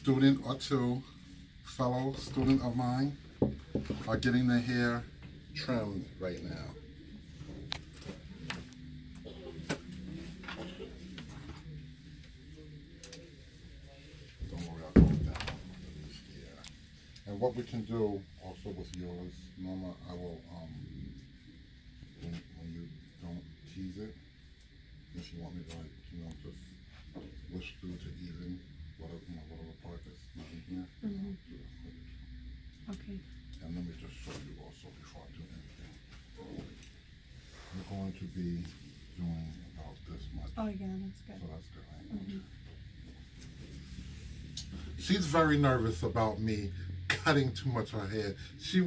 student or two, fellow student of mine, are getting their hair trimmed right now. Don't worry, I'll go down here. And what we can do also with yours, Norma, I will, when you don't tease it, if you want me to, like, you know, just wish through to even whatever, you know, whatever part that's not in here. Okay. And let me just show you also before I do anything. We're going to be doing about this much. Oh yeah, that's good. So that's good, right? She's very nervous about me cutting too much of her hair. She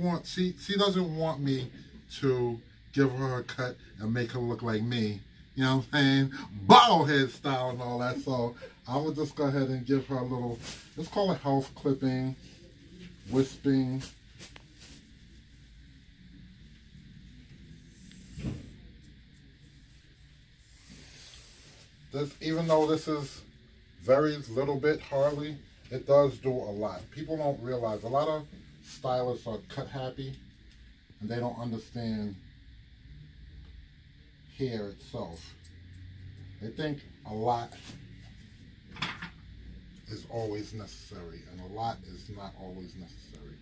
doesn't want me to give her a cut and make her look like me. You know what I'm saying? Bald head style and all that. So I would just go ahead and give her a little, let's call it health clipping, wisping. This, even though this is very little bit, hardly, it does do a lot. People don't realize, a lot of stylists are cut happy and they don't understand hair itself. They think a lot is always necessary, and a lot is not always necessary.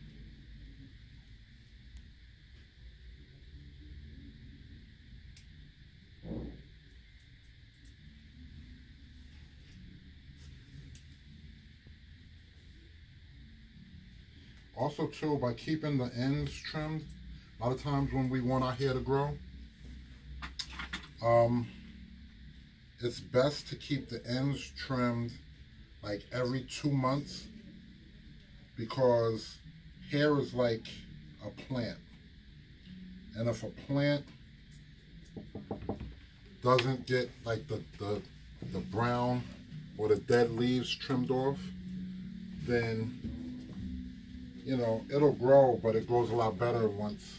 Also too, by keeping the ends trimmed, a lot of times when we want our hair to grow, it's best to keep the ends trimmed like every 2 months, because hair is like a plant. And if a plant doesn't get like the brown or the dead leaves trimmed off, then, you know, it'll grow, but it grows a lot better once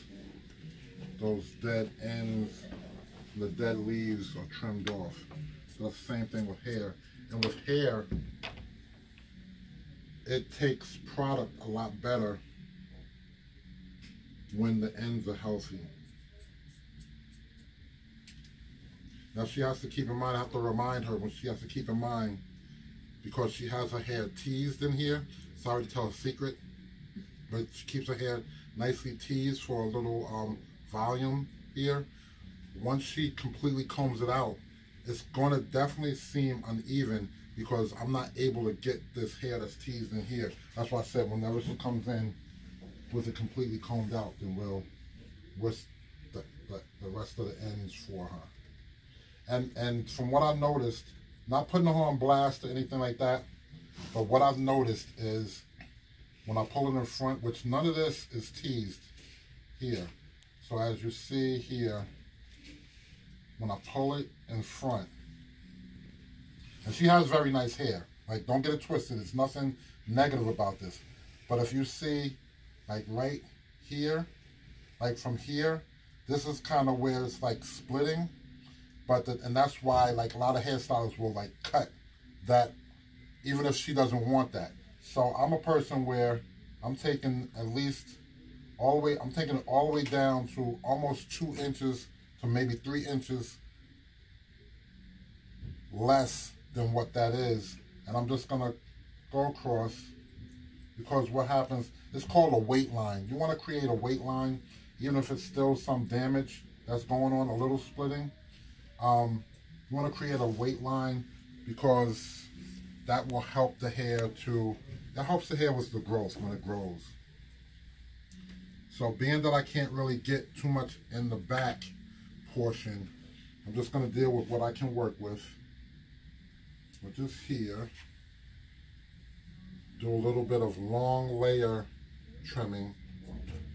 those dead ends, the dead leaves are trimmed off. So it's the same thing with hair. And with hair, it takes product a lot better when the ends are healthy. Now she has to keep in mind, I have to remind her when she has to keep in mind, because she has her hair teased in here. Sorry to tell a secret, but she keeps her hair nicely teased for a little volume here. Once she completely combs it out, it's going to definitely seem uneven because I'm not able to get this hair that's teased in here. That's why I said whenever she comes in with it completely combed out, then we'll whisk the rest of the ends for her. And from what I noticed, not putting her on blast or anything like that, but what I've noticed is when I pull it in front, which none of this is teased here. So as you see here, when I pull it in front, and she has very nice hair, like don't get it twisted, it's nothing negative about this. But if you see, like right here, like from here, this is kind of where it's like splitting. But and that's why like a lot of hairstylists will like cut that even if she doesn't want that. So I'm a person where I'm taking at least all the way, I'm taking it all the way down to almost 2 inches to maybe 3 inches less than what that is. And I'm just gonna go across, because what happens, it's called a weight line. You wanna create a weight line, even if it's still some damage that's going on, a little splitting. You wanna create a weight line because that will help the hair to, that helps the hair with the growth when it grows. So being that I can't really get too much in the back portion, I'm just going to deal with what I can work with, which is here. Do a little bit of long layer trimming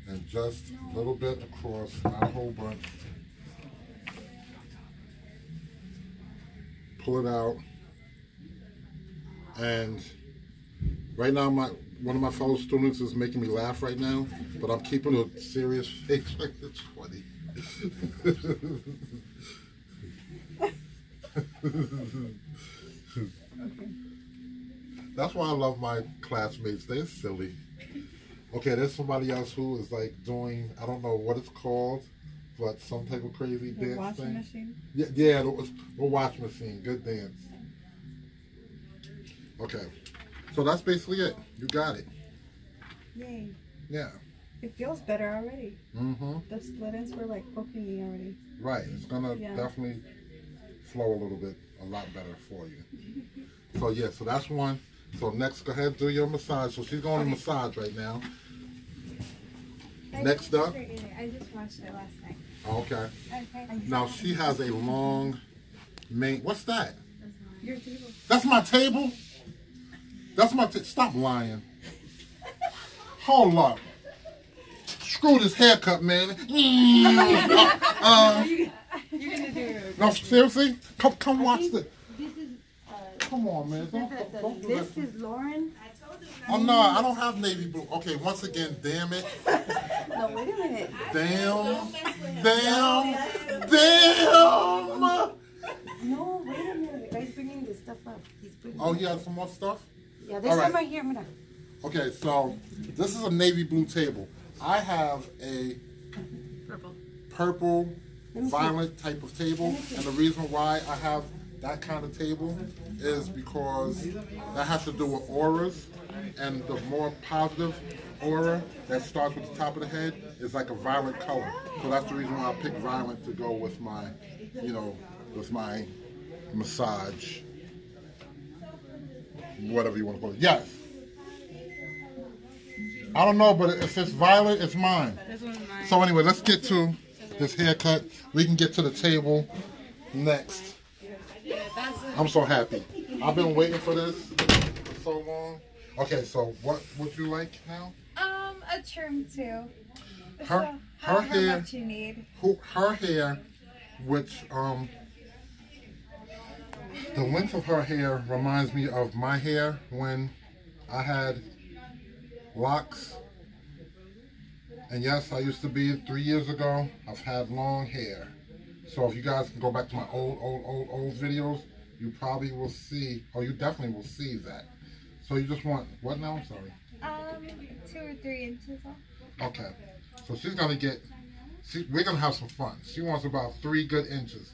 and just a little bit across, not a whole bunch. Pull it out. And right now one of my fellow students is making me laugh right now, but I'm keeping a serious face like it's funny. That's why I love my classmates. They're silly. Okay, there's somebody else who is like doing, I don't know what it's called, but some type of crazy The dance washing thing. machine? Yeah, the wash machine. Good dance. Okay, so that's basically it. You got it. Yay. Yeah. It feels better already. Mm-hmm. The split ends were like poking me already. Right. It's gonna definitely flow a little bit, a lot better for you. So yeah, so that's one. So next, go ahead and do your massage. So she's going to massage right now. Next up. I just watched it last night. Okay. Okay. Now she has a long mane. What's that? Your table. That's my table? That's my stop lying. Hold up. Screw this haircut, man. You're gonna do it. No, seriously? Come watch this. This is. Come on, man. Don't do This that. is Lauren. Oh, no, I don't have navy blue. Okay, once again, damn it. No, wait a minute. Damn. No, wait a minute. The guy's bringing this stuff up. He's bringing. Oh, you have some more stuff? Yeah, there's all right. some right here. Mira. Okay, so this is a navy blue table. I have a purple violet type of table, and the reason why I have that kind of table is because that has to do with auras, and the more positive aura that starts with the top of the head is like a violet color. So that's the reason why I picked violet to go with my, with my massage, whatever you want to call it. Yes. I don't know, but if it's violet, it's mine. This one's mine. So anyway, let's get to this haircut. We can get to the table next. I'm so happy. I've been waiting for this for so long. Okay, so what would you like now? A trim too. Her However hair. much you need. Her hair, which the length of her hair reminds me of my hair when I had locks. And yes, I used to be 3 years ago. I've had long hair. So if you guys can go back to my old videos, you probably will see, or you definitely will see that. So you just want, what now? I'm sorry. 2 or 3 inches off. Okay. So she's going to get, we're going to have some fun. She wants about 3 good inches.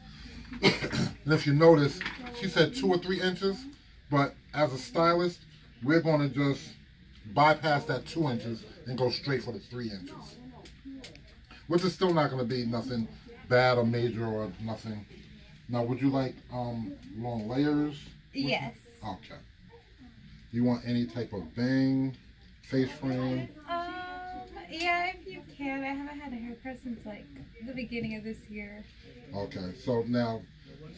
And if you notice, she said 2 or 3 inches, but as a stylist, we're going to just bypass that 2 inches and go straight for the 3 inches. Which is still not going to be nothing bad or major or nothing. Now, would you like long layers? Yes. Okay. You want any type of bang, face frame? Yeah, if you can. I haven't had a haircut since like the beginning of this year. Okay. So now,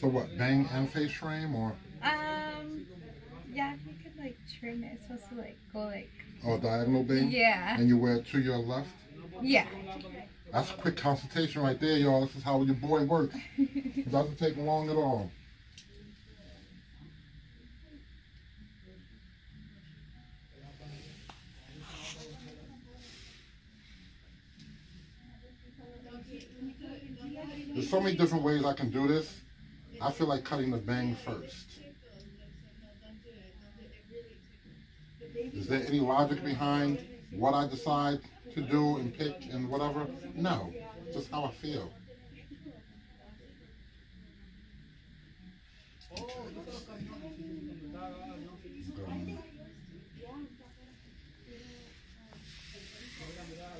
so what? Bang and face frame, or? Yeah, if you could like trim it, it's supposed to like go like. Oh, diagonal bang? Yeah. And you wear it to your left? Yeah. That's a quick consultation right there, y'all. This is how your boy works. It doesn't take long at all. There's so many different ways I can do this. I feel like cutting the bang first. Is there any logic behind what I decide to do and pick and whatever? No, just how I feel.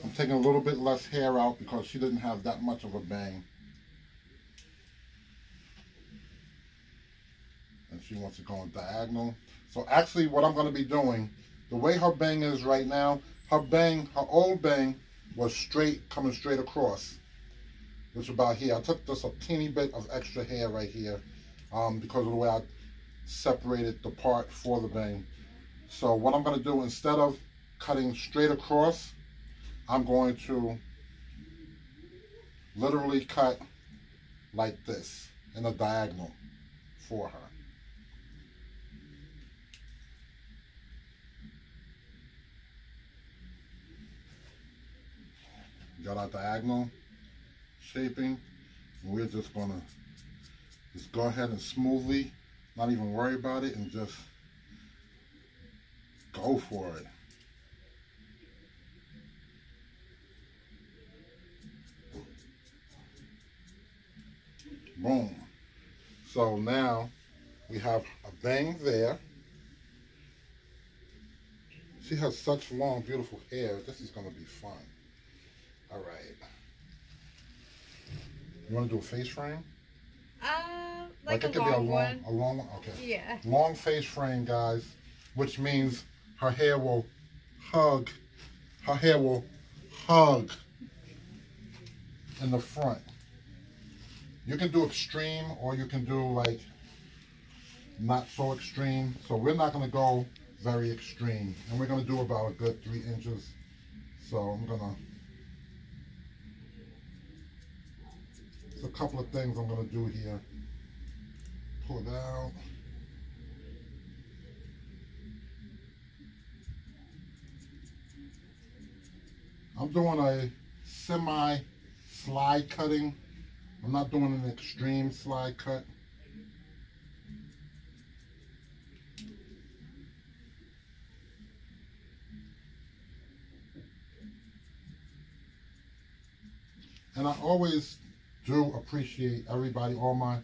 I'm taking a little bit less hair out because she didn't have that much of a bang. And she wants it going diagonal. So actually what I'm going to be doing, the way her bang is right now, her old bang was straight, coming straight across. Which about here. I took just a teeny bit of extra hair right here because of the way I separated the part for the bang. So what I'm going to do, instead of cutting straight across, I'm going to literally cut like this in a diagonal for her. Got our diagonal shaping, and we're just gonna go ahead and smoothly, not even worry about it, and just go for it. Boom. So now we have a bang there. She has such long, beautiful hair. This is going to be fun. All right. You want to do a face frame? Like it a could be long one. A long one? Okay. Yeah. Long face frame, guys, which means her hair will hug. Her hair will hug in the front. You can do extreme or you can do like not so extreme. So we're not going to go very extreme. And we're going to do about a good 3 inches. So I'm going to... There's a couple of things I'm going to do here. Pull it out. I'm doing a semi-slide cutting. I'm not doing an extreme slide cut. And I always do appreciate everybody, all my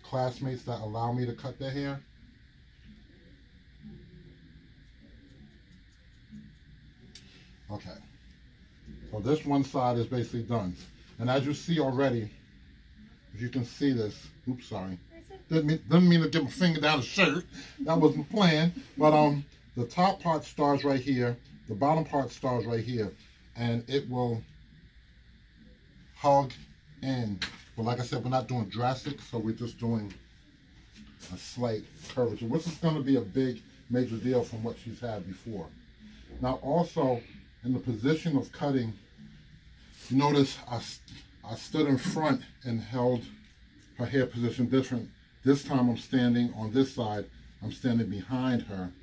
classmates that allow me to cut their hair. Okay. So this one side is basically done. And as you see already, if you can see this, oops, sorry. Didn't mean to get my finger down the shirt. That wasn't planned. But the top part starts right here. The bottom part starts right here. And it will hug in. But like I said, we're not doing drastic, so we're just doing a slight curvature, which is going to be a big, major deal from what she's had before. Now also, in the position of cutting, you notice I stood in front and held her hair position different. This time I'm standing on this side. I'm standing behind her.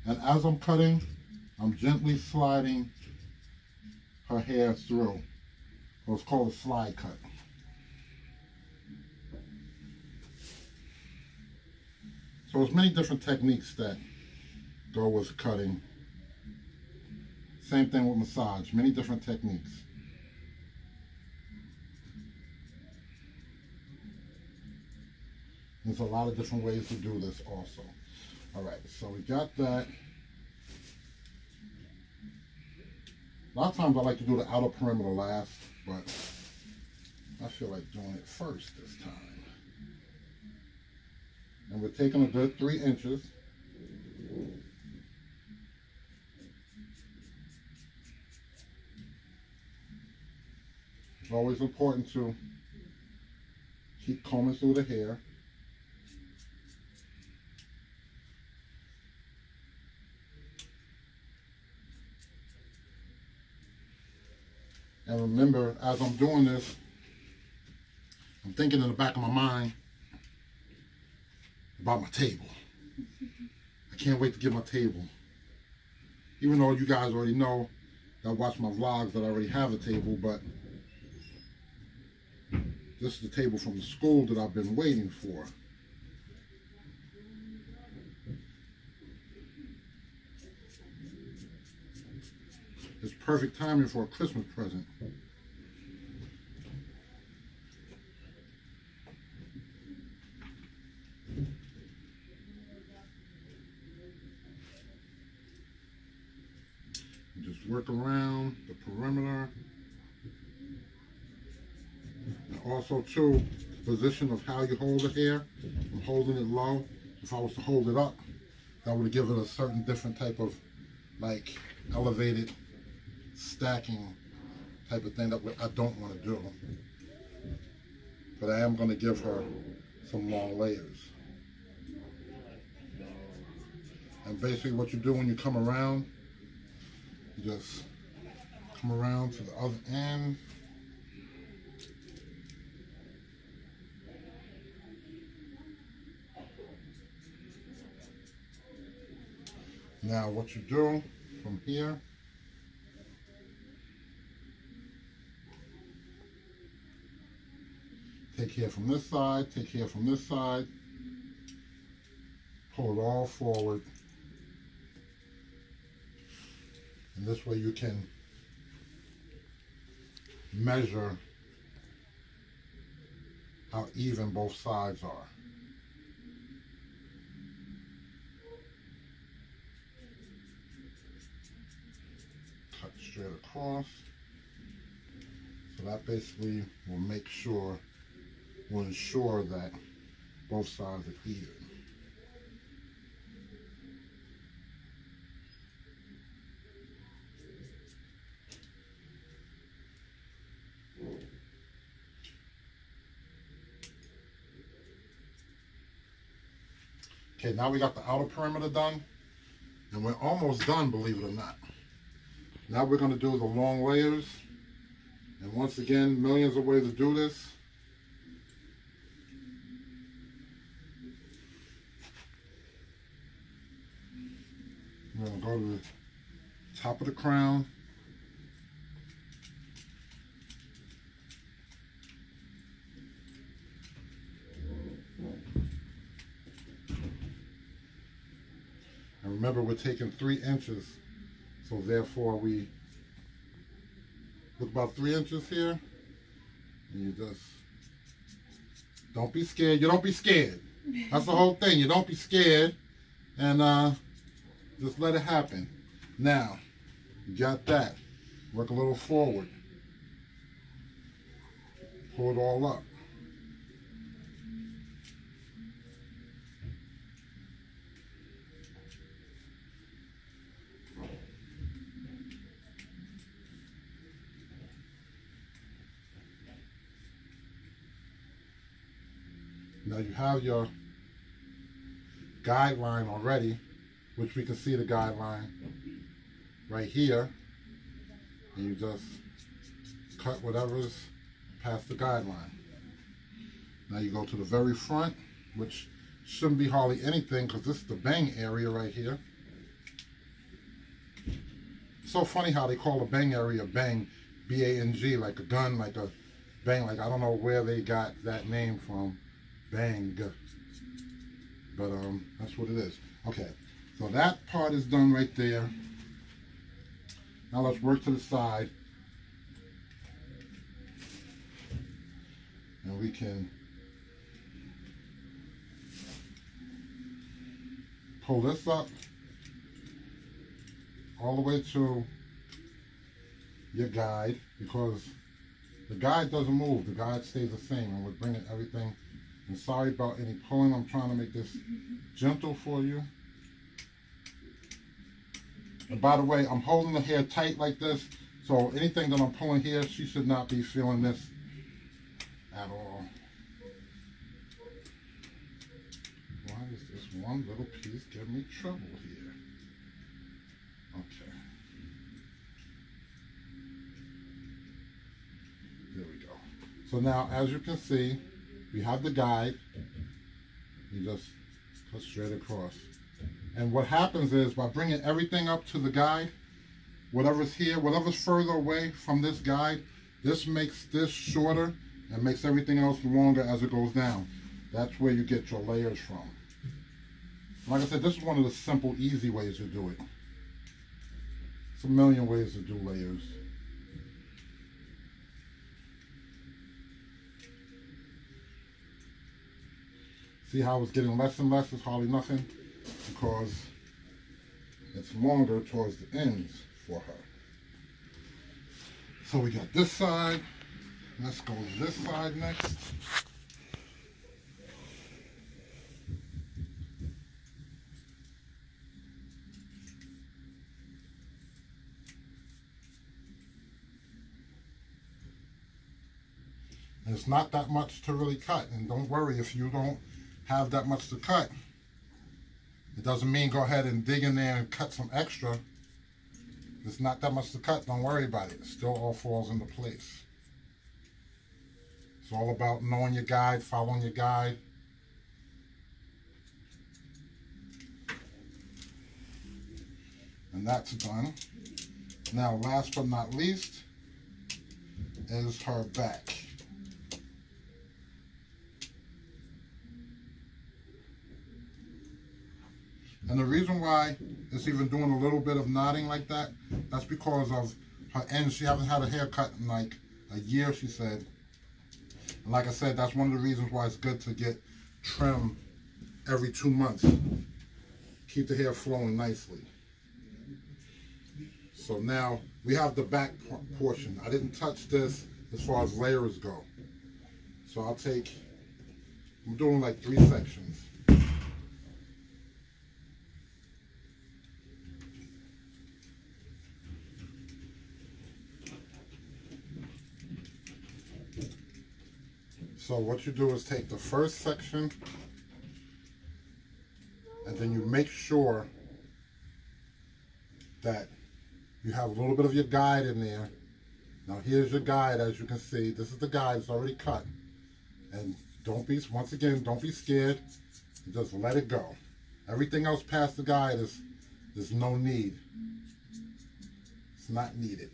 And as I'm cutting, I'm gently sliding her hair through. So it's called a slide cut. So there's many different techniques that go with cutting. Same thing with massage, many different techniques. There's a lot of different ways to do this also. All right, so we got that. A lot of times I like to do the outer perimeter last, but I feel like doing it first this time. And we're taking a good 3 inches. It's always important to keep combing through the hair. And remember, as I'm doing this, I'm thinking in the back of my mind about my table. I can't wait to get my table. Even though you guys already know that watch my vlogs that I already have a table, but this is the table from the school that I've been waiting for. It's perfect timing for a Christmas present. Just work around the perimeter. And also too, the position of how you hold the hair. I'm holding it low. If I was to hold it up, that would give it a certain different type of like elevated stacking type of thing that I don't want to do. But I am going to give her some long layers. And basically what you do when you come around, you just come around to the other end. Now what you do from here, Take hair from this side, take hair from this side, pull it all forward. And this way you can measure how even both sides are. Cut straight across. So that basically will make sure, will ensure that both sides are even. Okay, now we got the outer perimeter done, and we're almost done, believe it or not. Now we're going to do the long layers, and once again, millions of ways to do this. We're going to go to the top of the crown. And remember, we're taking 3 inches, so therefore we look about 3 inches here, and you just don't be scared. You don't be scared. That's the whole thing. You don't be scared, and just let it happen. Now, you got that. Work a little forward. Pull it all up. Now you have your guideline already, which we can see the guideline right here, and you just cut whatever's past the guideline. Now you go to the very front, which shouldn't be hardly anything because this is the bang area right here. It's so funny how they call the bang area bang, B-A-N-G, like a gun, like a bang, like I don't know where they got that name from. Bang, but that's what it is. Okay, so that part is done right there. Now let's work to the side, and we can pull this up all the way to your guide, because the guide doesn't move, the guide stays the same, and we're bringing everything. And sorry about any pulling. I'm trying to make this gentle for you. And by the way, I'm holding the hair tight like this, so anything that I'm pulling here, she should not be feeling this at all. Why is this one little piece giving me trouble here? Okay. There we go. So now, as you can see, we have the guide. You just cut straight across. And what happens is, by bringing everything up to the guide, whatever's here, whatever's further away from this guide, this makes this shorter and makes everything else longer as it goes down. That's where you get your layers from. Like I said, this is one of the simple, easy ways to do it. There's a million ways to do layers. See how it's getting less and less? It's hardly nothing because it's longer towards the ends for her. So we got this side. Let's go to this side next. And it's not that much to really cut, and don't worry if you don't have that much to cut. It doesn't mean go ahead and dig in there and cut some extra. There's not that much to cut, don't worry about it. It still all falls into place. It's all about knowing your guide, following your guide. And that's done. Now, last but not least, is her back. And the reason why it's even doing a little bit of nodding like that, that's because of her ends. She hasn't had a haircut in like a year, she said. And like I said, that's one of the reasons why it's good to get trim every 2 months. Keep the hair flowing nicely. So now we have the back portion. I didn't touch this as far as layers go. So I'm doing like 3 sections. So what you do is take the first section and then you make sure that you have a little bit of your guide in there. Now here's your guide, as you can see. This is the guide, it's already cut. And once again, don't be scared. Just let it go. Everything else past the guide is no need. It's not needed.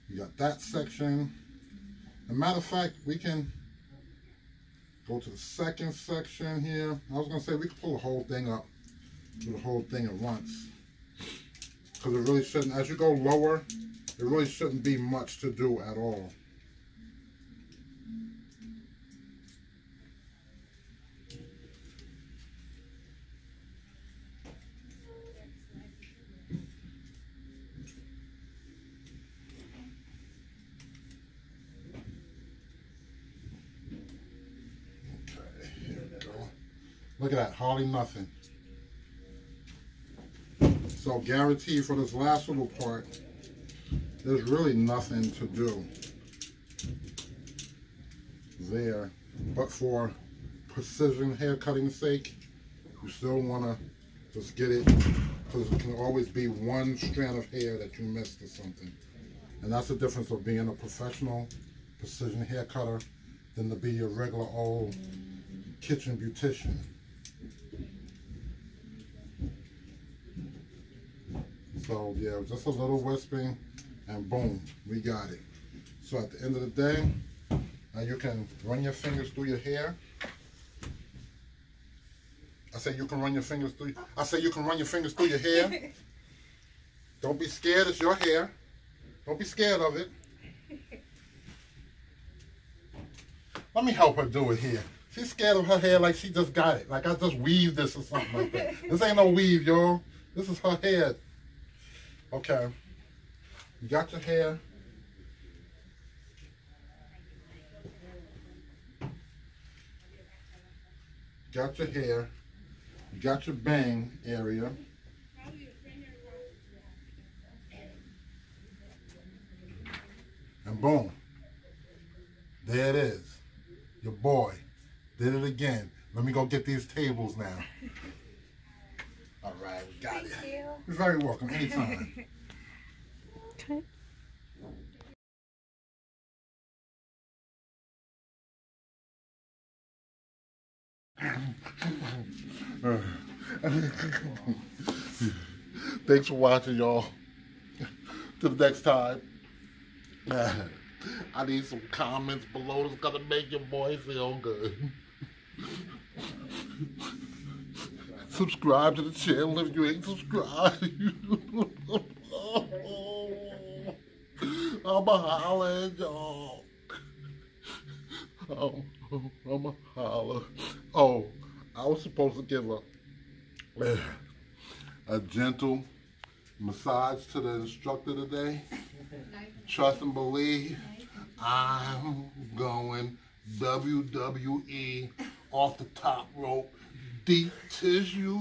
You got that section. As a matter of fact, we can go to the second section here. I was going to say we could pull the whole thing up, do the whole thing at once. Because it really shouldn't, as you go lower, it really shouldn't be much to do at all. Look at that, hardly nothing. So guaranteed for this last little part, there's really nothing to do there. But for precision hair cutting's sake, you still want to just get it, because it can always be one strand of hair that you missed or something. And that's the difference of being a professional precision hair cutter than to be your regular old kitchen beautician. So yeah, just a little wisping and boom, we got it. So at the end of the day, now you can run your fingers through your hair. I say you can run your fingers through your hair. Don't be scared, it's your hair. Don't be scared of it. Let me help her do it here. She's scared of her hair like she just got it. Like I just weaved this or something like that. This ain't no weave, y'all. This is her hair. Okay. You got your hair. Got your hair. You got your bang area. And boom. There it is. Your boy did it again. Let me go get these tables now. All right, we got it. Thank you. You're very welcome. Anytime. Okay. Thanks for watching, y'all. Till the next time. I need some comments below that's gonna make your boy feel good. Subscribe to the channel if you ain't subscribed. I'ma holler at y'all. I'ma holler. Oh, I was supposed to give a gentle massage to the instructor today. Trust and believe, I'm going WWE off the top rope, deep tissue.